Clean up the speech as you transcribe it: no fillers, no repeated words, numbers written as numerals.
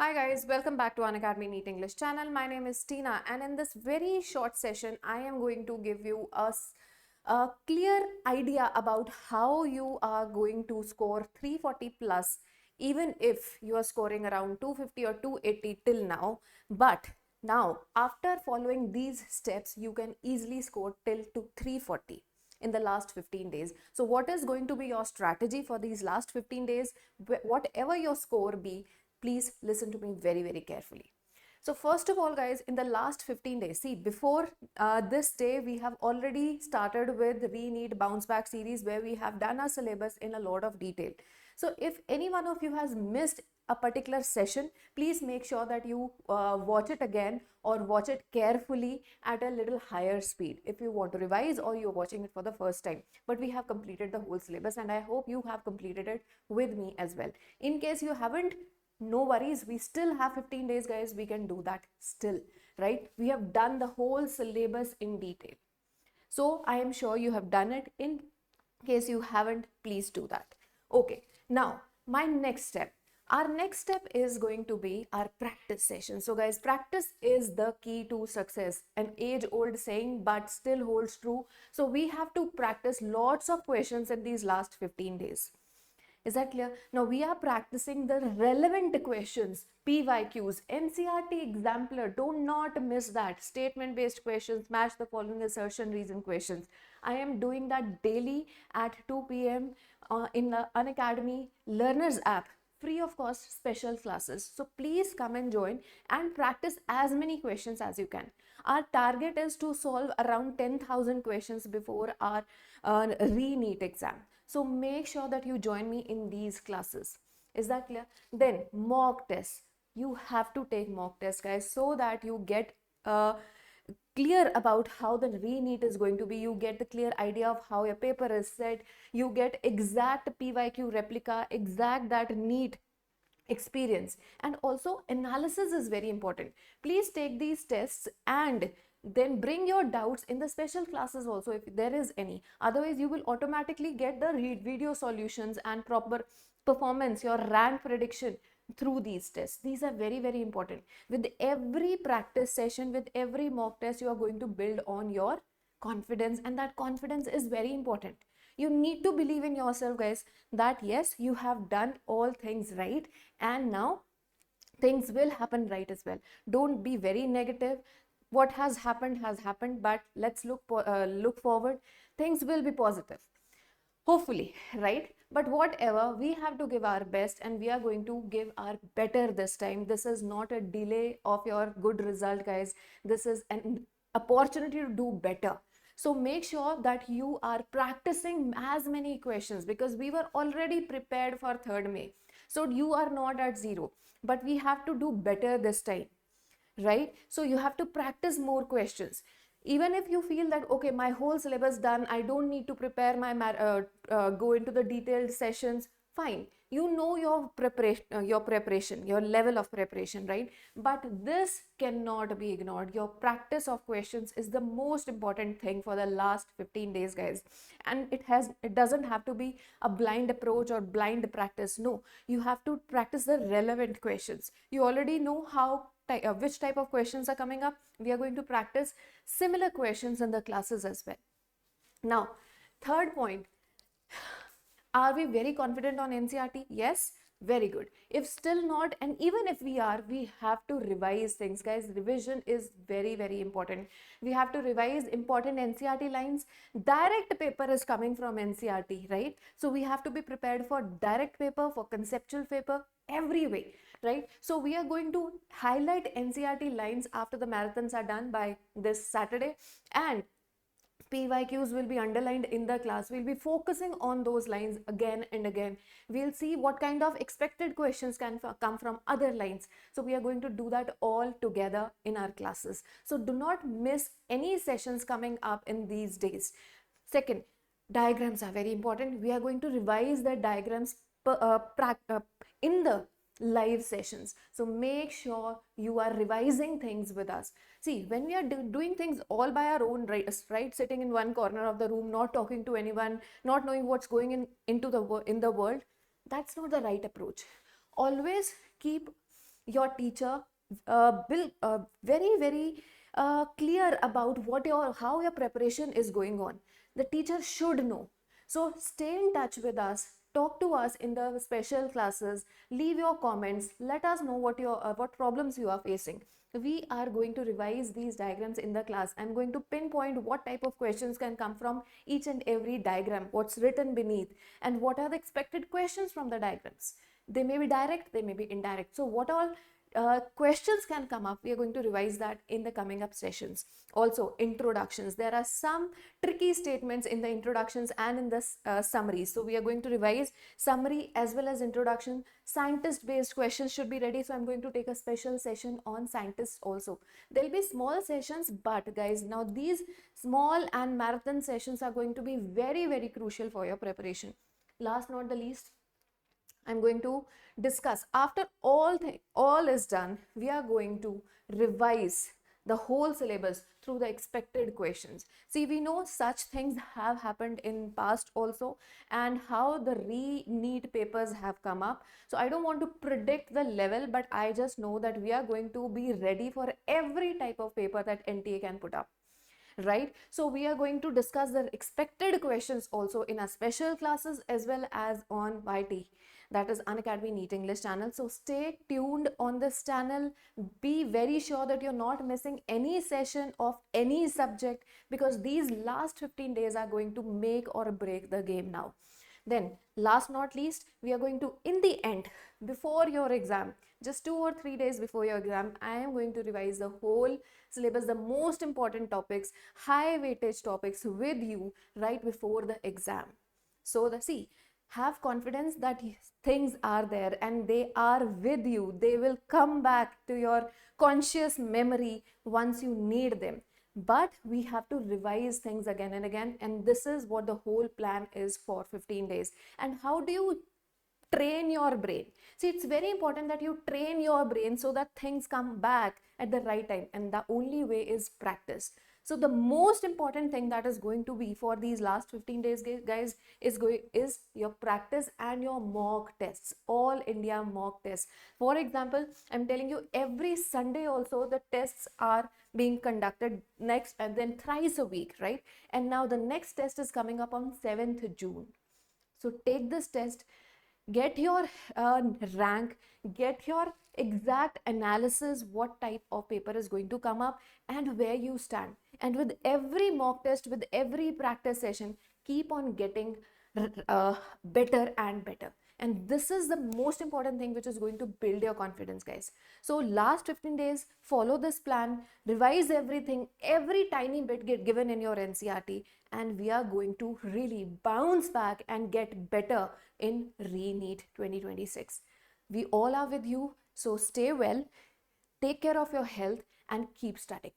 Hi guys, welcome back to Unacademy NEET English channel. My name is Tina, and in this very short session, I am going to give you a clear idea about how you are going to score 340 plus, even if you are scoring around 250 or 280 till now. But now, after following these steps, you can easily score till to 340 in the last 15 days. So what is going to be your strategy for these last 15 days? Whatever your score be, please listen to me very, very carefully. So first of all, guys, in the last 15 days, see, before this day, we have already started with Re-NEET Bounce Back series, where we have done our syllabus in a lot of detail. So if any one of you has missed a particular session, please make sure that you watch it again or watch it carefully at a little higher speed if you want to revise or you're watching it for the first time. But we have completed the whole syllabus, and I hope you have completed it with me as well. In case you haven't, no worries, we still have 15 days, guys. We can do that still, right? We have done the whole syllabus in detail. So I am sure you have done it. In case you haven't, please do that. Okay, now my next step. Our next step is going to be our practice session. So guys, practice is the key to success, an age-old saying, but still holds true. So we have to practice lots of questions in these last 15 days. Is that clear? Now we are practicing the relevant questions, PYQs, NCERT exemplar. Do not miss that. Statement based questions, match the following assertion reason questions. I am doing that daily at 2 p.m. In the Unacademy Learners app. Free of cost special classes. So please come and join and practice as many questions as you can. Our target is to solve around 10,000 questions before our Re-NEET exam. So make sure that you join me in these classes. Is that clear? Then mock tests. You have to take mock tests, guys, so that you get clear about how the Re-NEET is going to be. You get the clear idea of how your paper is set. You get exact PYQ replica, exact that NEET experience. And also analysis is very important. Please take these tests and then bring your doubts in the special classes also, if there is any. Otherwise you will automatically get the video solutions and proper performance, your rank prediction through these tests. These are very, very important. With every practice session, with every mock test, you are going to build on your confidence, and that confidence is very important. You need to believe in yourself, guys, that yes, you have done all things right, and now things will happen right as well. Don't be very negative. What has happened, but let's look forward. Things will be positive, hopefully, right? But whatever, we have to give our best, and we are going to give our better this time. This is not a delay of your good result, guys. This is an opportunity to do better. So make sure that you are practicing as many questions, because we were already prepared for 3rd May. So you are not at zero, but we have to do better this time, right? So you have to practice more questions. Even if you feel that, okay, my whole syllabus done, I don't need to prepare my go into the detailed sessions, fine. You know your preparation, your level of preparation, right? But this cannot be ignored. Your practice of questions is the most important thing for the last 15 days, guys. And it doesn't have to be a blind approach or blind practice. No, you have to practice the relevant questions. You already know which type of questions are coming up. We are going to practice similar questions in the classes as well. Now, third point, are we very confident on NCERT? Yes, very good. If still not, and even if we are, we have to revise things, guys. Revision is very, very important. We have to revise important NCERT lines. Direct paper is coming from NCERT, right? So we have to be prepared for direct paper, for conceptual paper, every way, right? So we are going to highlight NCERT lines after the marathons are done by this Saturday, and PYQs will be underlined in the class. We'll be focusing on those lines again and again. We'll see what kind of expected questions can come from other lines. So we are going to do that all together in our classes. So do not miss any sessions coming up in these days. Second, diagrams are very important. We are going to revise the diagrams in the live sessions. So make sure you are revising things with us. See, when we are doing things all by our own, right, sitting in one corner of the room, not talking to anyone, not knowing what's going in the world, that's not the right approach. Always keep your teacher will very clear about how your preparation is going on. The teacher should know. So stay in touch with us, talk to us in the special classes, leave your comments, let us know what problems you are facing. We are going to revise these diagrams in the class. I'm going to pinpoint what type of questions can come from each and every diagram, what's written beneath, and what are the expected questions from the diagrams. They may be direct, they may be indirect. So what all questions can come up, we are going to revise that in the coming up sessions. Also, introductions, there are some tricky statements in the introductions and in the summaries, so we are going to revise summary as well as introduction. Scientist based questions should be ready, so I'm going to take a special session on scientists also. There'll be small sessions, but guys, now these small and marathon sessions are going to be very crucial for your preparation. Last not the least, I'm going to discuss, after all is done, we are going to revise the whole syllabus through the expected questions. See, we know such things have happened in past also, and how the Re-NEET papers have come up. So I don't want to predict the level, but I just know that we are going to be ready for every type of paper that NTA can put up. Right? So we are going to discuss the expected questions also in our special classes as well as on YT, that is Unacademy NEET English channel. So stay tuned on this channel. Be very sure that you're not missing any session of any subject, because these last 15 days are going to make or break the game now. Then last not least, we are going to, in the end, before your exam, just 2 or 3 days before your exam, I am going to revise the whole syllabus, the most important topics, high weightage topics with you right before the exam. So see, have confidence that things are there and they are with you. They will come back to your conscious memory once you need them. But we have to revise things again and again, and this is what the whole plan is for 15 days. And how do you train your brain? See, it's very important that you train your brain so that things come back at the right time, and the only way is practice. So the most important thing that is going to be for these last 15 days, guys, is your practice and your mock tests, all India mock tests. For example, I'm telling you, every Sunday also the tests are being conducted next, and then thrice a week, right? And now the next test is coming up on 7th June. So take this test, get your rank, get your exact analysis, what type of paper is going to come up and where you stand. And with every mock test, with every practice session, keep on getting better and better. And this is the most important thing which is going to build your confidence, guys. So last 15 days, follow this plan, revise everything, every tiny bit get given in your NCERT, and we are going to really bounce back and get better in Re-NEET 2026. We all are with you, so stay well, take care of your health, and keep studying.